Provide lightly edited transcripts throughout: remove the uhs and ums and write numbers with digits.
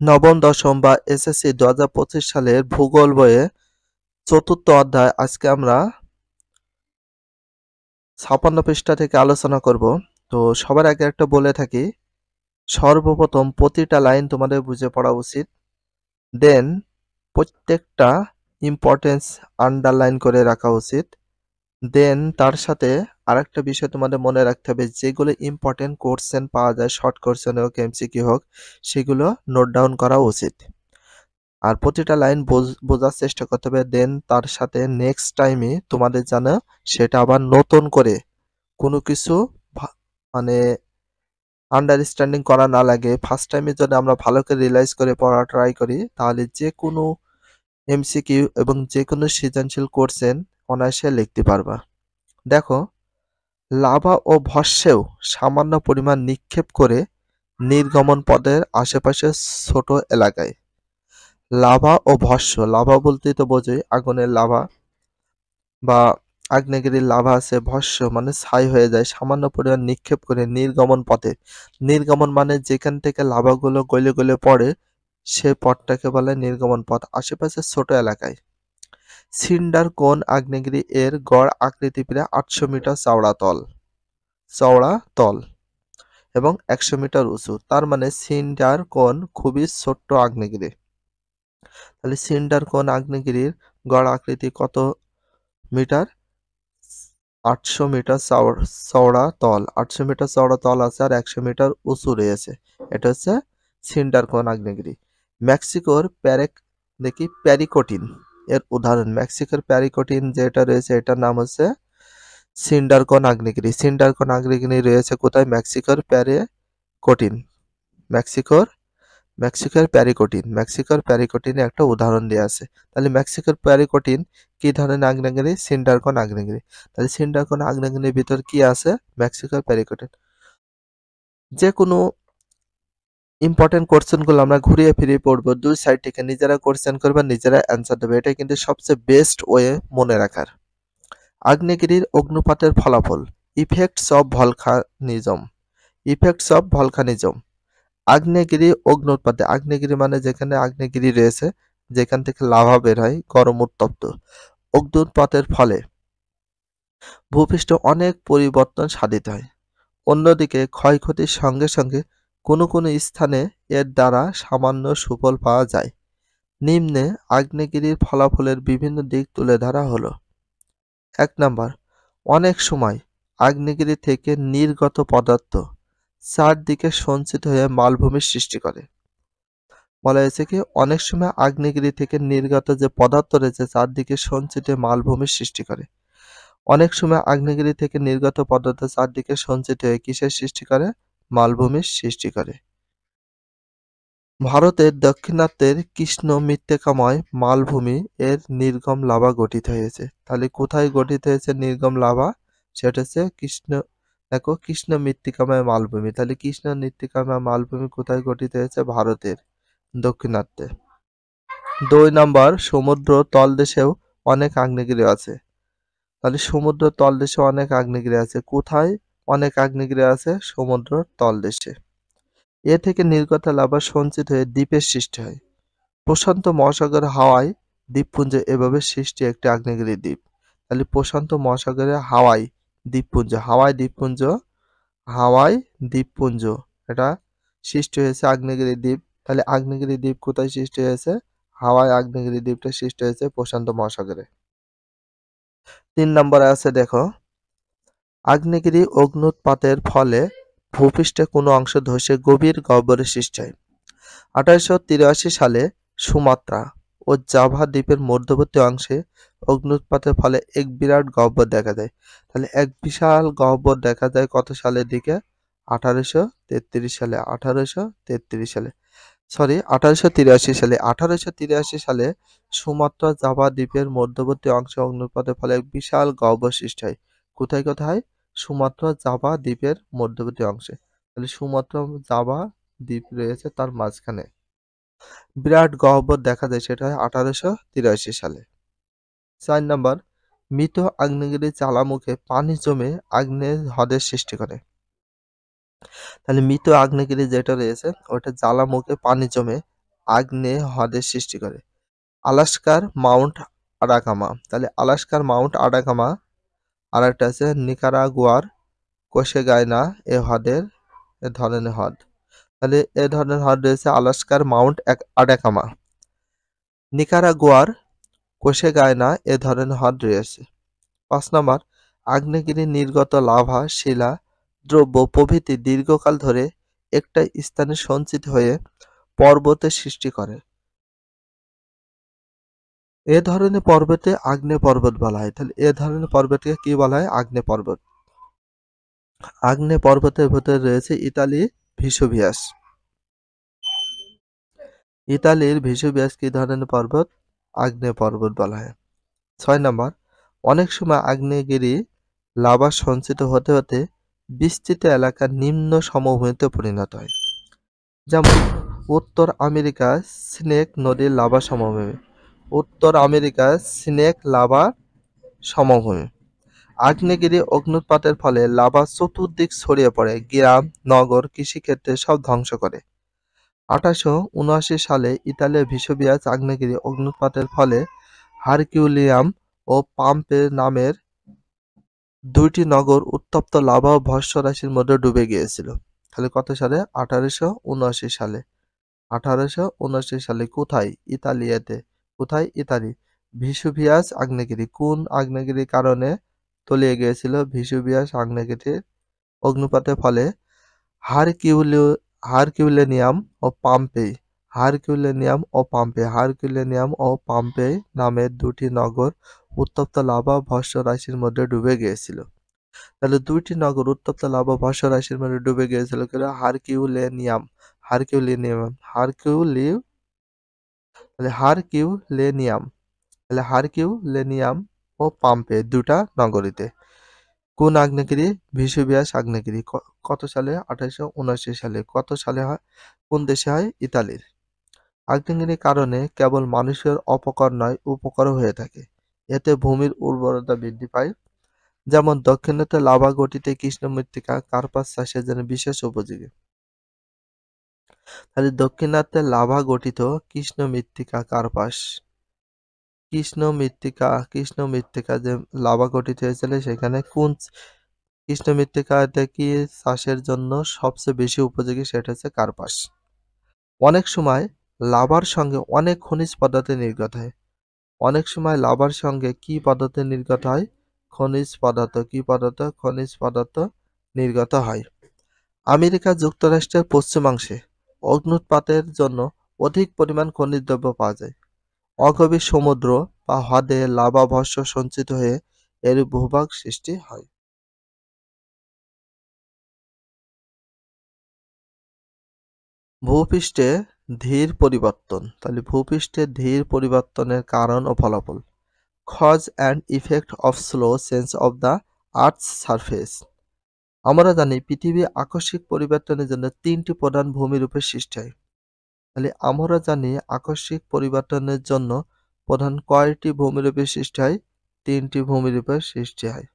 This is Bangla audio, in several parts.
নবম দশম বা এসএসসি 2025 সালের ভূগোল বইয়ে ৪র্থ অধ্যায় আজকে আমরা ৫৬ পৃষ্ঠা থেকে আলোচনা করব। তো সবার আগে একটা বলে থাকি, সর্বপ্রথম প্রতিটা লাইন তোমাদের বুঝে পড়া উচিত। দেন প্রত্যেকটা ইম্পর্টেন্স আন্ডারলাইন করে রাখা উচিত। দেন তার সাথে আরেকটা বিষয় তোমাদের মনে রাখতে হবে, যেগুলো ইম্পর্টেন্ট কোশ্চেন পাওয়া যায়, শর্ট কোশ্চেন হোক এমসিকিউ হোক, সেগুলো নোট ডাউন করা উচিত। আর প্রতিটা লাইন বোঝার চেষ্টা করতে হবে। দেন তার সাথে নেক্সট টাইমে তোমাদের যেন সেটা আবার নতুন করে কোনো কিছু মানে আন্ডারস্ট্যান্ডিং করা না লাগে। ফার্স্ট টাইমে যদি আমরা ভালো করে রিয়েলাইজ করে পড়া ট্রাই করি, তাহলে যে কোনো এমসিকিউ এবং যে কোনো সৃজনশীল কোশ্চেন অনায়াসে লিখতে পারবা। দেখো, লাভা ও ভস্মেও সামান্য পরিমাণ নিক্ষেপ করে নির্গমন পথের আশেপাশে ছোট এলাকায়। লাভা ও ভস্ম, লাভা বলতেই তো বোঝোই আগুনের লাভা বা আগ্নেয়গিরির লাভা আছে, ভস্ম মানে ছাই হয়ে যায়, সামান্য পরিমাণ নিক্ষেপ করে নির্গমন পথে। নির্গমন মানে যেখান থেকে লাভাগুলো গলে গলে পড়ে সে পথটাকে বলে নির্গমন পথ, আশেপাশে ছোট এলাকায়। সিন্ডার কোন আগ্নেয়গিরি এর গড় আকৃতি প্রায় 800 মিটার চওড়া তল এবং 100 মিটার উঁচু। তার মানে সিন্ডার কোন খুবই ছোট্ট আগ্নেয়গিরি। তাহলে সিন্ডার কোন আগ্নেয়গিরির গড় আকৃতি কত মিটার? 800 মিটার চওড়া তল, 800 মিটার চওড়া তল আছে আর 100 মিটার উঁচু রয়েছে। এটা হচ্ছে সিন্ডার কোন আগ্নেয়গিরি। মেক্সিকোর প্যারিকটিন এর উদাহরণ। মেক্সিকোর প্যারিকটিন যেটা রয়েছে এটার নাম হচ্ছে সিন্ডার কোন আগ্নেয়গিরি। সিন্ডার কোন আগ্নেয়গিরি রয়েছে কোথায়? মেক্সিকোর প্যারিকটিন। মেক্সিকোর প্যারিকটিনে একটা উদাহরণ দেওয়া আছে। তাহলে মেক্সিকোর প্যারিকটিন কি ধরনের আগ্নেয়গিরি? সিন্ডার কোন আগ্নেয়গিরি। তাহলে সিন্ডার কোন আগ্নেয়গিরির ভিতর কি আছে? মেক্সিকোর প্যারিকটিন। যে কোনো ইম্পর্টেন্ট কোশ্চেনগুলো আমরা ঘুরিয়ে ফিরিয়ে পড়বো, দুই সাইড থেকে নিজেরা কোশ্চেন করবে, নিজেরা অ্যান্সার দেবে। এটা কিন্তু সবচেয়ে বেস্ট ওয়ে মনে রাখার। আগ্নেয়গিরির অগ্নুৎপাতের ফলাফল। Effects of volcanism. আগ্নেয়গিরি অগ্নুৎপাতে, আগ্নেয়গিরি মানে যেখানে আগ্নেয়গিরি রয়েছে, যেখান থেকে লাভা বের হয়, গরম উত্তপ্ত। অগ্নুৎপাতের ফলে ভূপৃষ্ঠ অনেক পরিবর্তন সাধিত হয়। অন্যদিকে ক্ষয়ক্ষতির সঙ্গে সঙ্গে কোনো কোনো স্থানে এর দ্বারা সামান্য সুফল পাওয়া যায়। নিম্নে আগ্নেয়গিরির ফলাফলের বিভিন্ন দিক তুলে ধরা হলো। 1 নাম্বার, অনেক সময় আগ্নেয়গিরি থেকে নির্গত পদার্থ চারদিকে সঞ্চিত হয়ে মালভূমির সৃষ্টি করে। বলা হয়েছে কি, অনেক সময় আগ্নেয়গিরি থেকে নির্গত যে পদার্থ রয়েছে চারদিকে সঞ্চিত মালভূমির সৃষ্টি করে। অনেক সময় আগ্নেয়গিরি থেকে নির্গত পদার্থ চারদিকে সঞ্চিত হয়ে কিসের সৃষ্টি করে? মালভূমির সৃষ্টি করে। ভারতের দাক্ষিণাত্যের কৃষ্ণ মৃত্তিকাময় মালভূমি এর নির্গম লাভা গঠিত হয়েছে। তাহলে কোথায় গঠিত হয়েছে নির্গম লাভা? সেটা হচ্ছে কৃষ্ণ মৃত্তিকাময় মালভূমি। তাহলে কৃষ্ণ মৃত্তিকাময় মালভূমি কোথায় গঠিত হয়েছে? ভারতের দক্ষিণাত্যে। 2 নাম্বার, সমুদ্র তলদেশেও অনেক আগ্নেয়গিরি আছে। তাহলে সমুদ্র তলদেশে অনেক আগ্নেয়গিরি আছে। কোথায় অনেক আগ্নেয়গিরি আছে? সমুদ্র তলদেশে। এ থেকে নির্গত লাভা সঞ্চিত হয়ে দ্বীপের সৃষ্টি হয়। প্রশান্ত মহাসাগরের হাওয়াই দ্বীপপুঞ্জ এভাবে সৃষ্টি একটি আগ্নেয়গিরি দ্বীপ। তাহলে প্রশান্ত মহাসাগরের হাওয়াই দ্বীপপুঞ্জ এটা সৃষ্টি হয়েছে আগ্নেয়গিরি দ্বীপ। তাহলে আগ্নেয়গিরি দ্বীপ কোথায় সৃষ্টি হয়েছে? হাওয়াই আগ্নেয়গিরি দ্বীপটা সৃষ্টি হয়েছে প্রশান্ত মহাসাগরে। 3 নম্বরে আছে দেখো, আগ্নেয়গিরি অগ্ন্যুৎপাতের ফলে ভূপৃষ্ঠে কোনো অংশ ধসে গভীর গহ্বরের সৃষ্টি হয়। 1883 সালে সুমাত্রা ও জাভা দ্বীপের মধ্যবর্তী অংশে অগ্ন্যুৎপাতের ফলে এক বিরাট গহ্বর দেখা যায়। তাহলে এক বিশাল গহ্বর দেখা যায় কত সালের দিকে? 1883 সালে। 1883 সালে সুমাত্রা জাভা দ্বীপের মধ্যবর্তী অংশে অগ্ন্যুৎপাতের ফলে এক বিশাল গহ্বর সৃষ্টি হয়। কোথায়? সুমাত্রা জাভা দ্বীপের মধ্যবর্তী অংশে। তাহলে সুমাত্রা জাভা দ্বীপ রয়েছে তার মাঝখানে বিরাট গহ্বর দেখা যায়, সেটা হয় 1883 সালে। 4 নাম্বার, মৃত আগ্নেয়গিরির জ্বালামুখে পানি জমে আগ্নেয় হ্রদের সৃষ্টি করে। তাহলে মৃত আগ্নেয়গিরি যেটা রয়েছে ওটা জ্বালামুখে পানি জমে আগ্নেয় হ্রদের সৃষ্টি করে? আলাস্কার মাউন্ট আরাকামা। তাহলে আলাস্কার মাউন্ট আরাকামা, আর একটা আছে নিকারাগুয়ার কোশেগায়না এ ধরনের হ্রদ। তাহলে এ ধরনের হ্রদ রয়েছে আলাস্কার মাউন্ট আরাকামা, নিকারাগুয়ার কোশেগায়না এ ধরনের হ্রদ রয়েছে। ৫ নম্বর, আগ্নেয়গিরির নির্গত লাভা, শিলা, দ্রব্য প্রভৃতি দীর্ঘকাল ধরে একটা স্থানে সঞ্চিত হয়ে পর্বতের সৃষ্টি করে। এ ধরনের পর্বতে আগ্নেয় পর্বত বলা হয়। তাহলে এ ধরনের পর্বতকে কি বলা হয়? আগ্নেয় পর্বত। আগ্নেয় পর্বতের ভেতরে রয়েছে ইতালির ভেসুভিয়াস। ইতালির ভেসুভিয়াস কি ধরনের পর্বত? আগ্নেয় পর্বত বলা হয়। ৬ নম্বর, অনেক সময় আগ্নেয়গিরি লাভা সঞ্চিত হতে হতে বিস্তৃত এলাকা নিম্ন সমভূমিতে পরিণত হয়। যেমন উত্তর আমেরিকার স্নেক নদীর লাভা সমভূমি। উত্তর আমেরিকার স্নেক লাভা সমভূমি। আগ্নেয়গিরি অগ্ন্যুৎপাতের ফলে লাভা চতুর্দিক ছড়িয়ে পড়ে, গ্রাম, নগর, কৃষিক্ষেত্রে সব ধ্বংস করে। ১৮৭৯ সালে ইতালির ভেসুভিয়াস আগ্নেয়গিরি অগ্ন্যুৎপাতের ফলে হারকিউলিয়াম ও পাম্পে নামের দুইটি নগর উত্তপ্ত লাভা ও ভস্মরাশির মধ্যে ডুবে গিয়েছিল। তাহলে কত সালে? ১৮৭৯ সালে। ১৮৭৯ সালে কোথায়? ইতালিতে। কোথায়? ইতালি। ভেসুভিয়াস আগ্নেয়গিরি কোন আগ্নেয়গিরির কারণে তলিয়ে গিয়েছিল? ভেসুভিয়াস আগ্নেয়গিরির অগ্ন্যুৎপাতের ফলে হারকিউলিনিয়াম ও পাম্পেই হারকিউলিনিয়াম ও পাম্পেই নামের দুটি নগর উত্তপ্ত লাভা ভস্মরাশির মধ্যে ডুবে গিয়েছিল। তাহলে দুইটি নগর উত্তপ্ত লাভা ভস্মরাশির মধ্যে ডুবে গিয়েছিল। হারকিউলিনিয়াম হারকিউলিনিয়াম হারকিউলি তাহলে হারকিউলিনিয়াম ও পাম্পে দুটা নগরীতে। কোন আগ্নেয়গিরি? ভেসুভিয়াস আগ্নেয়গিরি। কত সালে? ১৮৭৯ সালে। কত সালে হয়? কোন দেশে হয়? ইতালির। আগ্নেয়গিরির কারণে কেবল মানুষের অপকার নয়, উপকারও হয়ে থাকে। এতে ভূমির উর্বরতা বৃদ্ধি পায়। যেমন দক্ষিণাতে লাভা গঠিত কৃষ্ণ মৃত্তিকা কার্পাস চাষের জন্য বিশেষ উপযোগী। তাহলে দক্ষিণাতে লাভা গঠিত কৃষ্ণ মৃত্তিকা যে লাভা গঠিত হয়েছিল সেখানে কোন কৃষ্ণ মৃত্তিকাতে কি চাষের জন্য সবচেয়ে বেশি উপযোগী? সেটা হচ্ছে কার্পাস। অনেক সময় লাভার সঙ্গে অনেক খনিজ পদার্থ নির্গত হয়। অনেক সময় লাভার সঙ্গে কি পদার্থ নির্গত হয়? খনিজ পদার্থ। কি পদার্থ? খনিজ পদার্থ নির্গত হয়। আমেরিকা যুক্তরাষ্ট্রের পশ্চিমাংশে অগ্ন্যুৎপাতের জন্য অধিক পরিমাণ খনিজ দ্রব্য পাওয়া যায়। অগভীর সমুদ্র বা হ্রদে লাভা ভস্ম সঞ্চিত হয়ে এর ভূভাগ সৃষ্টি হয়। ভূপৃষ্ঠে ধীর পরিবর্তন। তাহলে ভূপৃষ্ঠে ধীর পরিবর্তনের কারণ ও ফলাফল। Cause and effect of slow change of the earth's surface. আমরা জানি পৃথিবী আকস্মিক পরিবর্তনের জন্য তিনটি প্রধান ভূমিরূপের সৃষ্টি হয়। তাহলে আমরা জানি আকস্মিক পরিবর্তনের জন্য প্রধান কয়টি ভূমিরূপের সৃষ্টি হয়? তিনটি ভূমিরূপের সৃষ্টি হয়।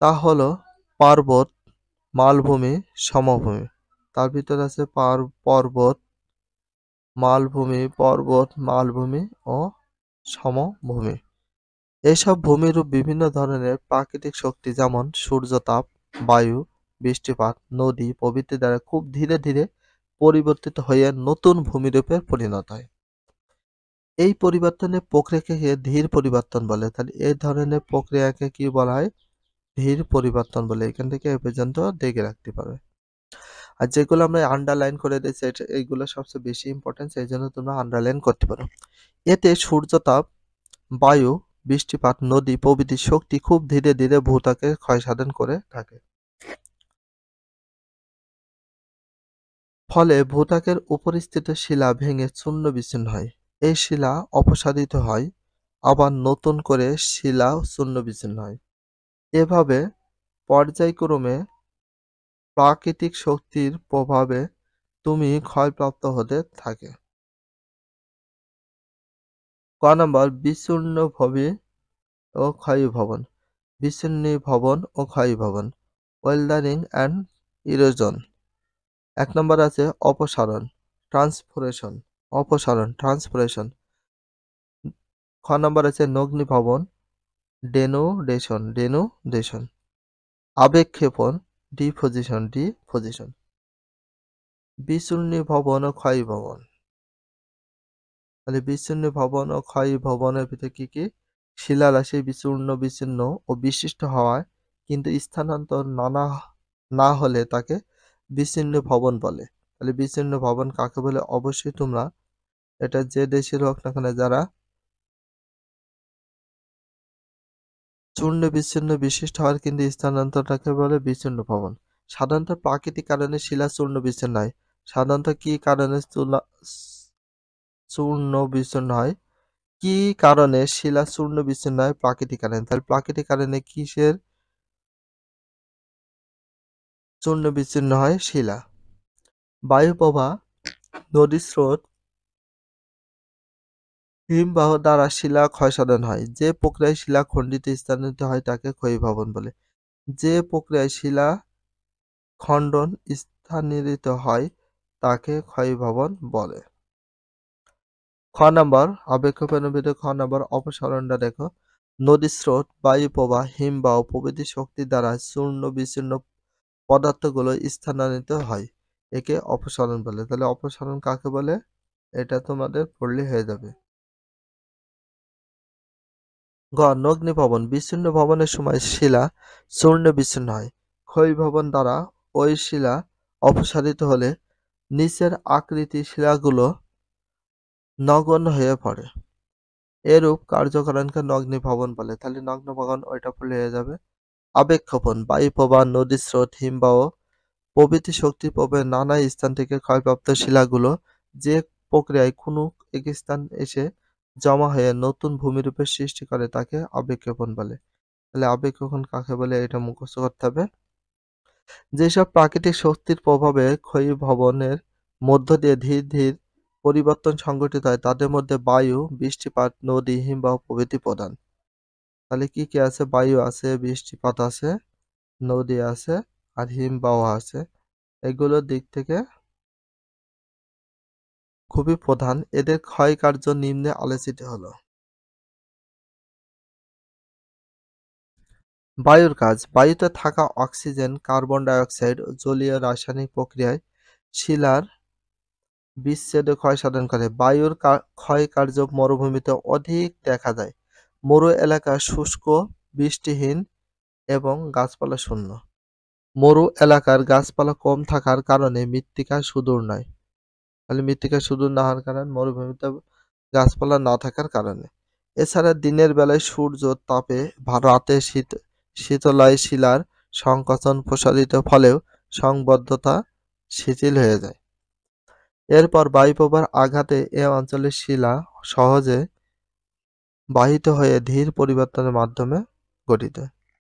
তা হলো পর্বত, মালভূমি, সমভূমি। তার ভিতরে আছে মালভূমি ও সমভূমি। এসব ভূমিরূপ বিভিন্ন ধরনের প্রাকৃতিক শক্তি যেমন সূর্যতাপ, বায়ু, বৃষ্টিপাত, নদী প্রভৃতি দ্বারা খুব ধীরে ধীরে পরিবর্তিত হয়ে নতুন ভূমিরূপে পরিণত হয়। এই পরিবর্তনের প্রক্রিয়াকে ধীর পরিবর্তন বলে। তাহলে এই ধরনের প্রক্রিয়াকে কি বলা হয়? ধীর পরিবর্তন বলে। এখান থেকে এ পর্যন্ত দেখে রাখতে পারবে। আর যেগুলো আমরা আন্ডারলাইন করে দিয়েছি এইগুলো সবচেয়ে বেশি ইম্পর্টেন্ট, সেই জন্য তোমরা আন্ডারলাইন করতে পারো। এতে সূর্যতাপ, বায়ু, বৃষ্টিপাত, নদী প্রভৃতি শক্তি খুব ধীরে ধীরে ভূত্বকে ক্ষয়সাধন করে থাকে। ফলে ভূত্বকের উপরিস্থিত শিলা ভেঙে চূর্ণ বিচ্ছিন্ন হয়। এই শিলা অপসারিত হয়, আবার নতুন করে শিলা চূর্ণ বিচ্ছিন্ন হয়। এভাবে পর্যায়ক্রমে প্রাকৃতিক শক্তির প্রভাবে তুমি ক্ষয়প্রাপ্ত হতে থাকে। ক নম্বর, বিচ্ছিন্নভবন ও ক্ষয়ীভবন। বিচ্ছিন্নীভবন ও ক্ষয়ীভবন। ওয়েলদারিং অ্যান্ড ইরোজন। ১ নম্বর আছে অপসারণ। ট্রান্সফোরেশন, অপসারণ, ট্রান্সফোরেশন। খ নাম্বার আছে নগ্নিভবন, ডেনুডেশন, ডেনুডেশন। আবেগক্ষেপণ, ডিপোজিশন, ডিপোজিশন। বিচূর্ণীভবন ও ক্ষয়ীভবন। তাহলে বিচূর্ণীভবন ও ক্ষয়ীভবনের ভিতরে কি কি? শিলারাশি বিচূর্ণ, বিচ্ছিন্ন ও বিশিষ্ট হওয়ায় কিন্তু স্থানান্তর না হলে তাকে বিচ্ছিন্ন ভবন বলে। তাহলে বিচ্ছিন্ন ভবন কাকে বলে? অবশ্যই তোমরা এটা যে দেশের হোক না কেন, যারা চূর্ণ বিচ্ছিন্ন বিশিষ্ট হওয়ার কিন্তু স্থানান্তরটাকে বলে বিচ্ছিন্ন ভবন। সাধারণত প্রাকৃতিক কারণে শিলা চূর্ণ বিচ্ছিন্ন হয়। সাধারণত কি কারণে চূর্ণ বিচ্ছিন্ন হয়? কি কারণে শিলা চূর্ণ বিচ্ছিন্ন হয়? প্রাকৃতিক কারণে। তাহলে প্রাকৃতিক কারণে কিসের চূর্ণ বিচ্ছিন্ন হয়? শিলা। বায়ু প্রবাহ, নদীর স্রোত, হিমবাহ দ্বারা শিলা ক্ষয়সাধন হয়। যে প্রক্রিয়ায় শিলা খণ্ডিত স্থানান্তরিত হয় তাকে ক্ষয়ীভবন বলে। যে প্রক্রিয়ায় শিলা খণ্ডন স্থানান্তরিত হয় তাকে ক্ষয়ীভবন বলে। খ নাম্বার আবেগক্ষেপণের ভিতরে খ নাম্বার অপসারণটা দেখো। নদীর স্রোত, বায়ু প্রবাহ, হিমবাহ প্রভৃতি শক্তি দ্বারা চূর্ণ বিচ্ছিন্ন পদার্থগুলো স্থানান্তরিত হয়, একে অপসারণ বলে। তাহলে অপসারণ কাকে বলে? এটা তোমাদের পড়লে হয়ে যাবে। গ নগ্নিভবন, বিচ্ছিন্ন ভবনের সময় শিলা চূর্ণ বিচ্ছিন্ন হয়। ক্ষয়ীভবন দ্বারা ওই শিলা অপসারিত হলে নিচের আকৃতি শিলাগুলো নগণ্য হয়ে পড়ে। এরূপ কার্যকারণকে নগ্নিভবন বলে। তাহলে নগ্নভবন ওইটা পড়লে হয়ে যাবে। আবেগক্ষেপণ, বায়ু প্রবাহ, নদীর স্রোত, হিমবাহ প্রভৃতি শক্তির প্রভাবে নানা স্থান থেকে ক্ষয়প্রাপ্ত শিলাগুলো যে প্রক্রিয়ায় কোনো এক স্থান এসে জমা হয়ে নতুন ভূমিরূপের সৃষ্টি করে তাকে আবেগক্ষেপণ বলে। তাহলে আবেগক্ষেপণ কাকে বলে এটা মুখস্থ করতে হবে। যেসব প্রাকৃতিক শক্তির প্রভাবে ক্ষয়ীভবনের মধ্য দিয়ে ধীর ধীর পরিবর্তন সংঘটিত হয় তাদের মধ্যে বায়ু, বৃষ্টিপাত, নদী, হিমবাহ প্রভৃতি প্রধান। তাহলে কি কি আছে? বায়ু আছে, বৃষ্টিপাত আছে, নদী আছে আর হিমবাহ আছে। এগুলোর দিক থেকে খুবই প্রধান। এদের ক্ষয়কার্য নিম্নে আলোচিত হলো। বায়ুর কাজ। বায়ুতে থাকা অক্সিজেন, কার্বন ডাই অক্সাইড ও জলীয় রাসায়নিক প্রক্রিয়ায় শিলার বিচ্ছেদে ক্ষয়সাধন করে। বায়ুর ক্ষয়কার্য মরুভূমিতে অধিক দেখা যায়। মরু এলাকা শুষ্ক, বৃষ্টিহীন এবং গাছপালা শূন্য। মরু এলাকার গাছপালা কম থাকার কারণে মৃত্তিকা সুদূর নয়। তাহলে মৃত্তিকা সুদূর না হওয়ার কারণ মরুভূমিতে গাছপালা না থাকার কারণে। এছাড়া দিনের বেলায় সূর্যের তাপে রাতে শীতলায় শিলার সংকোচন প্রসারিত ফলেও সংবদ্ধতা শিথিল হয়ে যায়। এরপর বায়ুপ্রবাহের আঘাতে এ অঞ্চলের শিলা সহজে বাহিত হয়ে ধীর পরিবর্তনের মাধ্যমে গঠিত।